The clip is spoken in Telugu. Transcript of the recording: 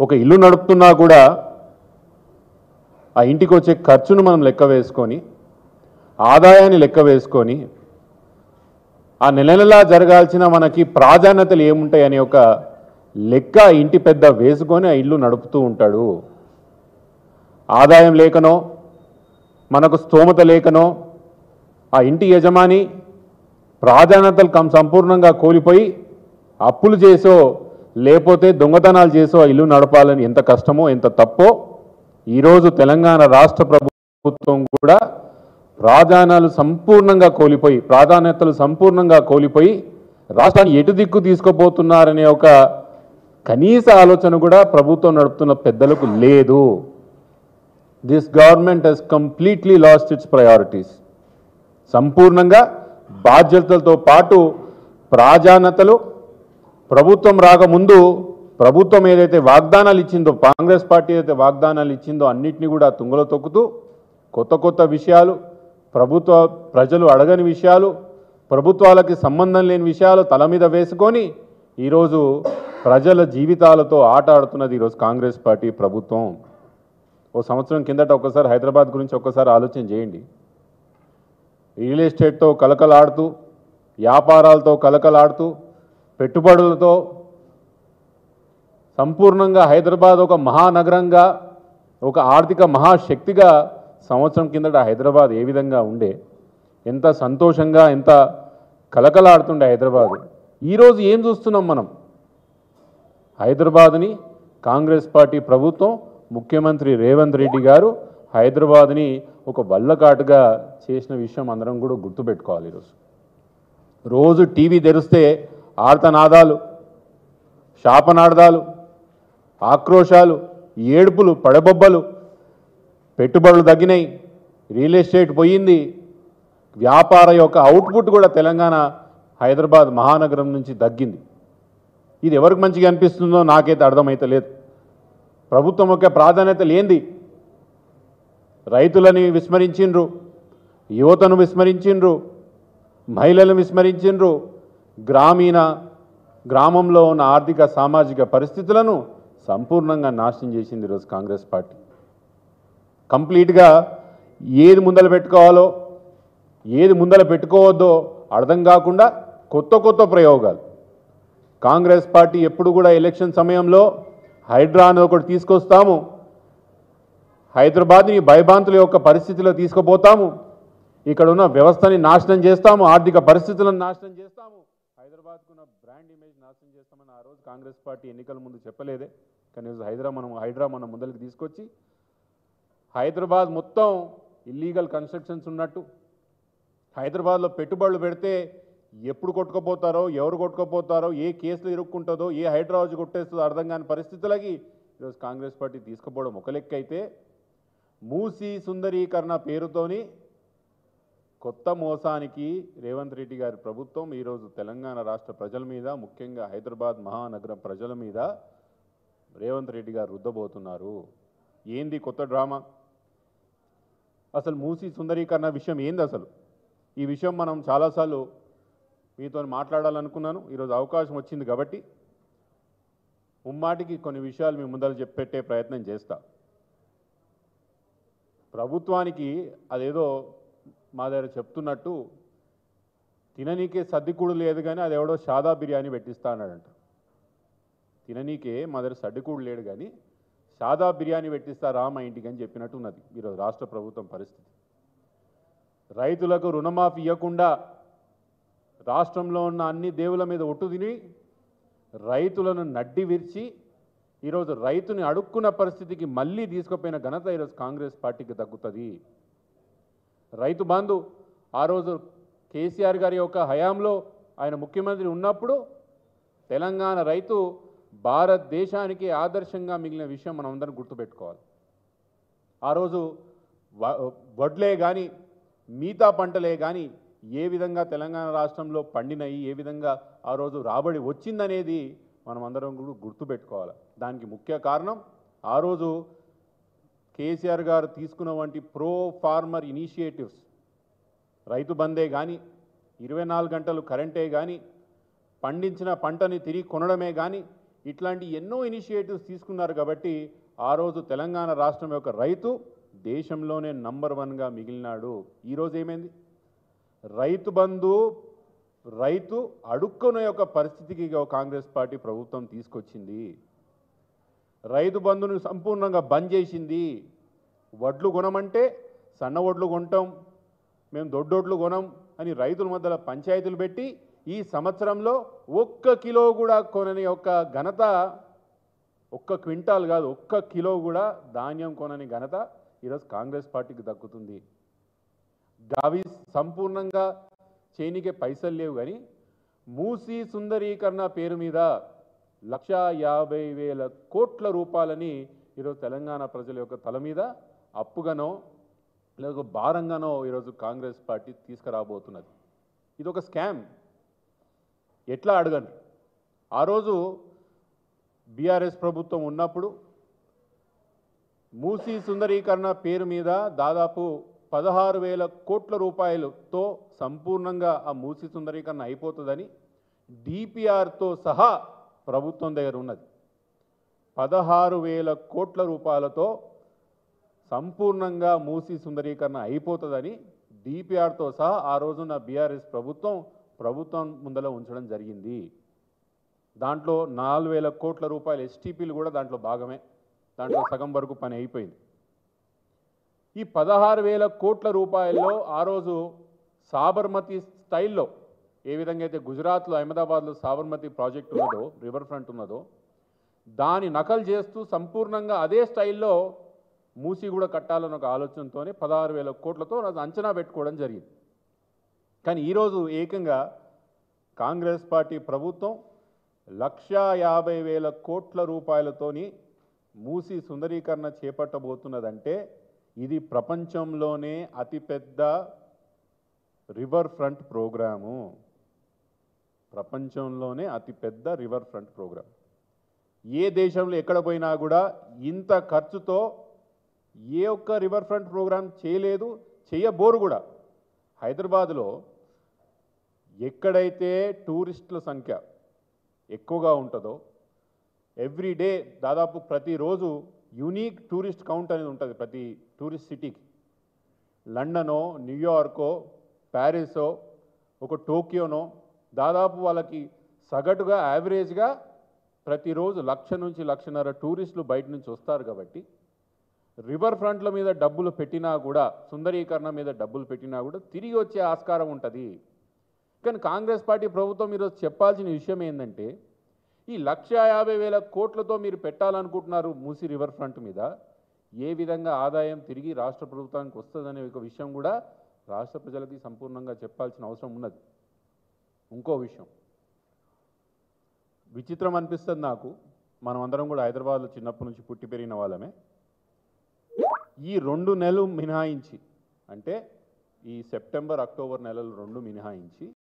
ఒక ఇల్లు నడుపుతున్నా కూడా ఆ ఇంటికి వచ్చే ఖర్చును మనం లెక్క వేసుకొని ఆదాయాన్ని లెక్క వేసుకొని ఆ నెలలా జరగాల్సిన మనకి ప్రాధాన్యతలు ఏముంటాయని ఒక లెక్క ఇంటి పెద్ద వేసుకొని ఆ ఇల్లు నడుపుతూ ఉంటాడు. ఆదాయం లేకనో మనకు స్తోమత లేకనో ఆ ఇంటి యజమాని ప్రాధాన్యతలు సంపూర్ణంగా కోల్పోయి అప్పులు చేసో లేకపోతే దొంగతనాలు చేసో ఆ ఇల్లు నడపాలని ఎంత కష్టమో ఎంత తప్పో ఈరోజు తెలంగాణ రాష్ట్ర ప్రభుత్వం కూడా ప్రాధాన్యతలు సంపూర్ణంగా కోల్పోయి రాష్ట్రాన్ని ఎటు దిక్కు తీసుకుపోతున్నారనే ఒక కనీస ఆలోచన కూడా ప్రభుత్వం నడుపుతున్న పెద్దలకు లేదు. This government has completely lost its priorities. సంపూర్ణంగా బాధ్యతలతో పాటు ప్రాధాన్యతలు ప్రభుత్వం రాకముందు ప్రభుత్వం ఏదైతే వాగ్దానాలు ఇచ్చిందో, కాంగ్రెస్ పార్టీ ఏదైతే వాగ్దానాలు ఇచ్చిందో అన్నిటినీ కూడా తుంగలో తొక్కుతూ కొత్త విషయాలు, ప్రజలు అడగని విషయాలు, ప్రభుత్వాలకి సంబంధం లేని విషయాలు తల మీద వేసుకొని ఈరోజు ప్రజల జీవితాలతో ఆట ఆడుతున్నది ఈరోజు కాంగ్రెస్ పార్టీ ప్రభుత్వం. ఓ సంవత్సరం కిందట ఒకసారి హైదరాబాద్ గురించి ఒక్కసారి ఆలోచన చేయండి. రియల్ ఎస్టేట్తో కలకలాడుతూ, వ్యాపారాలతో కలకలాడుతూ, పెట్టుబడులతో సంపూర్ణంగా హైదరాబాద్ ఒక మహానగరంగా, ఒక ఆర్థిక మహాశక్తిగా సంవత్సరం కిందట హైదరాబాద్ ఏ విధంగా ఉండే, ఎంత సంతోషంగా ఎంత కలకలాడుతుండే హైదరాబాద్. ఈరోజు ఏం చూస్తున్నాం మనం? హైదరాబాద్ని కాంగ్రెస్ పార్టీ ప్రభుత్వం, ముఖ్యమంత్రి రేవంత్ రెడ్డి గారు హైదరాబాద్ని ఒక వల్లకాటుగా చేసిన విషయం అందరం కూడా గుర్తుపెట్టుకోవాలి. రోజు టీవీ తెరిస్తే ఆర్తనాదాలు, శాపనార్థాలు, ఆక్రోశాలు, ఏడుపులు, పడబొబ్బలు, పెట్టుబడులు తగ్గినాయి, రియల్ ఎస్టేట్ పోయింది, వ్యాపార యొక్క అవుట్పుట్ కూడా తెలంగాణ హైదరాబాద్ మహానగరం నుంచి తగ్గింది. ఇది ఎవరికి మంచిగా అనిపిస్తుందో నాకైతే అర్థమైతే లేదు. ప్రభుత్వం యొక్క ప్రాధాన్యత లేనిది రైతులని విస్మరించిండ్రు, యువతను విస్మరించిండ్రు, మహిళలను విస్మరించిండ్రు, గ్రామంలో ఉన్న ఆర్థిక సామాజిక పరిస్థితులను సంపూర్ణంగా నాశనం చేసింది ఈరోజు కాంగ్రెస్ పార్టీ. కంప్లీట్గా ఏది ముందల పెట్టుకోవాలో ఏది ముందల పెట్టుకోవద్దో అర్థం కాకుండా కొత్త ప్రయోగాలు. కాంగ్రెస్ పార్టీ ఎప్పుడు కూడా ఎలక్షన్ సమయంలో హైడ్రా అని ఒకటి తీసుకొస్తాము, హైదరాబాద్ని భయభ్రాంతుల యొక్క పరిస్థితిలో తీసుకుపోతాము, ఇక్కడ ఉన్న వ్యవస్థని నాశనం చేస్తాము, ఆర్థిక పరిస్థితులను నాశనం చేస్తాము, హైదరాబాద్కు ఉన్న బ్రాండ్ ఇమేజ్ నాశనం చేస్తామని ఆ రోజు కాంగ్రెస్ పార్టీ ఎన్నికల ముందు చెప్పలేదే. కానీ హైడ్రా మనం ముందరికి తీసుకొచ్చి హైదరాబాద్ మొత్తం ఇల్లీగల్ కన్స్ట్రక్షన్స్ ఉన్నట్టు, హైదరాబాద్లో పెట్టుబడులు పెడితే ఎప్పుడు కొట్టుకుపోతారో, ఎవరు కొట్టుకుపోతారో, ఏ కేసులు ఇరుక్కుంటుందో, ఏ హైదరాబాద్ కొట్టేస్తుందో అర్థం కాని పరిస్థితులకి ఈరోజు కాంగ్రెస్ పార్టీ తీసుకుపోవడం ఒక లెక్క అయితే, మూసీ సుందరీకరణ పేరుతోని కొత్త మోసానికి రేవంత్ రెడ్డి గారి ప్రభుత్వం ఈరోజు తెలంగాణ రాష్ట్ర ప్రజల మీద, ముఖ్యంగా హైదరాబాద్ మహానగరం ప్రజల మీద రేవంత్ రెడ్డి గారు రుద్దబోతున్నారు. ఏంది కొత్త డ్రామా? అసలు మూసీ సుందరీకరణ విషయం ఏంది అసలు? ఈ విషయం మనం చాలాసార్లు మీతో మాట్లాడాలనుకున్నాను. ఈరోజు అవకాశం వచ్చింది కాబట్టి ముమ్మాటికి కొన్ని విషయాలు మీ ముందర పెట్టే ప్రయత్నం చేస్తా. ప్రభుత్వానికి అదేదో మా దగ్గర చెప్తున్నట్టు తిననీకే సర్దికూడు లేదు కానీ అది ఎవడో సాదా బిర్యానీ పెట్టిస్తా అన్నాడంట. తిననీకే మా దగ్గర సర్దికూడు లేడు కానీ సాదా బిర్యానీ పెట్టిస్తారా మా ఇంటికి అని చెప్పినట్టు ఉన్నది ఈరోజు రాష్ట్ర ప్రభుత్వం పరిస్థితి. రైతులకు రుణమాఫీ ఇవ్వకుండా రాష్ట్రంలో ఉన్న అన్ని దేవుల మీద ఒట్టు తిని రైతులను నడ్డి విరిచి ఈరోజు రైతుని అడుక్కున్న పరిస్థితికి మళ్ళీ తీసుకుపోయిన ఘనత ఈరోజు కాంగ్రెస్ పార్టీకి దక్కుతుంది. రైతు బంధు ఆ రోజు కేసీఆర్ గారి యొక్క హయాంలో ఆయన ముఖ్యమంత్రి ఉన్నప్పుడు తెలంగాణ రైతు భారతదేశానికి ఆదర్శంగా మిగిలిన విషయం మనం అందరం గుర్తుపెట్టుకోవాలి. ఆ రోజు వడ్లే కానీ మిగతా పంటలే కానీ ఏ విధంగా తెలంగాణ రాష్ట్రంలో పండినాయి, ఏ విధంగా ఆ రోజు రాబడి వచ్చిందనేది మనం అందరం కూడా గుర్తుపెట్టుకోవాలి. దానికి ముఖ్య కారణం ఆ రోజు కేసీఆర్ గారు తీసుకున్న వంటి ప్రో ఫార్మర్ ఇనిషియేటివ్స్, రైతు బందే కానీ, 24 గంటలు కరెంటే కానీ, పండించిన పంటని తిరిగి కొనడమే కానీ, ఇట్లాంటి ఎన్నో ఇనిషియేటివ్స్ తీసుకున్నారు కాబట్టి ఆ రోజు తెలంగాణ రాష్ట్రం యొక్క రైతు దేశంలోనే నంబర్ 1గా మిగిలినాడు. ఈరోజు ఏమైంది? రైతు బంధు రైతు అడుక్కునే యొక్క పరిస్థితికి కాంగ్రెస్ పార్టీ ప్రభుత్వం తీసుకొచ్చింది. రైతు బంధును సంపూర్ణంగా బంద్ చేసింది. వడ్లు కొనమంటే సన్న వడ్లు కొంటాం, మేము దొడ్డొడ్లు కొనం అని రైతుల మధ్యలో పంచాయతీలు పెట్టి ఈ సంవత్సరంలో 1 కిలో కూడా కొనని యొక్క ఘనత, 1 క్వింటాల్ కాదు 1 కిలో కూడా ధాన్యం కొనని ఘనత ఈరోజు కాంగ్రెస్ పార్టీకి దక్కుతుంది. అవి సంపూర్ణంగా చేయనికే పైసలు లేవు కానీ మూసీ సుందరీకరణ పేరు మీద 1,50,000 కోట్ల రూపాయలని ఈరోజు తెలంగాణ ప్రజల యొక్క తల మీద అప్పుగానో లేదా భారంగానో ఈరోజు కాంగ్రెస్ పార్టీ తీసుకురాబోతున్నది. ఇది ఒక స్కామ్. ఎట్లా అడగండి? ఆ రోజు బీఆర్ఎస్ ప్రభుత్వం ఉన్నప్పుడు మూసీ సుందరీకరణ పేరు మీద దాదాపు 16,000 కోట్ల రూపాయలతో సంపూర్ణంగా ఆ మూసీ సుందరీకరణ అయిపోతుందని డిపిఆర్తో సహా ప్రభుత్వం దగ్గర ఉన్నది. 16,000 కోట్ల రూపాయలతో సంపూర్ణంగా మూసీ సుందరీకరణ అయిపోతుందని డిపిఆర్తో సహా ఆ రోజున బీఆర్ఎస్ ప్రభుత్వం ముందర ఉంచడం జరిగింది. దాంట్లో 4,000 కోట్ల రూపాయల ఎస్టీపీలు కూడా దాంట్లో భాగమే. దాంట్లో సగం వరకు పని అయిపోయింది. ఈ 16,000 కోట్ల రూపాయల్లో ఆ రోజు సాబర్మతి స్టైల్లో ఏ విధంగా అయితే గుజరాత్లో అహ్మదాబాద్లో సాబర్మతి ప్రాజెక్ట్ ఉన్నదో, రివర్ ఫ్రంట్ ఉన్నదో, దాని నకలు చేస్తూ సంపూర్ణంగా అదే స్టైల్లో మూసి కూడా కట్టాలన్న ఒక ఆలోచనతోనే 16,000 కోట్లతో అది అంచనా పెట్టుకోవడం జరిగింది. కానీ ఈరోజు ఏకంగా కాంగ్రెస్ పార్టీ ప్రభుత్వం 1,50,000 కోట్ల రూపాయలతోని మూసి సుందరీకరణ చేపట్టబోతున్నదంటే ఇది ప్రపంచంలోనే అతిపెద్ద రివర్ ఫ్రంట్ ప్రోగ్రాము. ప్రపంచంలోనే అతిపెద్ద రివర్ ఫ్రంట్ ప్రోగ్రామ్. ఏ దేశంలో ఎక్కడ పోయినా కూడా ఇంత ఖర్చుతో ఏ ఒక్క రివర్ ఫ్రంట్ ప్రోగ్రామ్ చేయలేదు, చేయబోరు కూడా. హైదరాబాద్లో ఎక్కడైతే టూరిస్టుల సంఖ్య ఎక్కువగా ఉంటుందో ఎవ్రీడే దాదాపు ప్రతిరోజు యూనిక్ టూరిస్ట్ కౌంట్ అనేది ఉంటుంది ప్రతి టూరిస్ట్ సిటీకి. లండనో, న్యూయార్కో, ప్యారిసో, ఒక టోక్యోనో దాదాపు వాళ్ళకి సగటుగా యావరేజ్గా ప్రతిరోజు 1,00,000 నుంచి 1,50,000 టూరిస్టులు బయట నుంచి వస్తారు. కాబట్టి రివర్ ఫ్రంట్ల మీద డబ్బులు పెట్టినా కూడా, సుందరీకరణ మీద డబ్బులు పెట్టినా కూడా తిరిగి వచ్చే ఆస్కారం ఉంటుంది. కానీ కాంగ్రెస్ పార్టీ ప్రభుత్వం ఈరోజు చెప్పాల్సిన విషయం ఏంటంటే ఈ 1,50,000 కోట్లతో మీరు పెట్టాలనుకుంటున్నారు మూసీ రివర్ ఫ్రంట్ మీద, ఏ విధంగా ఆదాయం తిరిగి రాష్ట్ర ప్రభుత్వానికి వస్తుందనే ఒక విషయం కూడా రాష్ట్ర ప్రజలకి సంపూర్ణంగా చెప్పాల్సిన అవసరం ఉన్నది. ఇంకో విషయం విచిత్రం అనిపిస్తుంది నాకు. మనం అందరం కూడా హైదరాబాద్లో చిన్నప్పటి నుంచి పుట్టి పెరిగిన వాళ్ళమే. ఈ 2 నెలలు మినహాయించి, అంటే ఈ సెప్టెంబర్, అక్టోబర్ నెలలు 2 మినహాయించి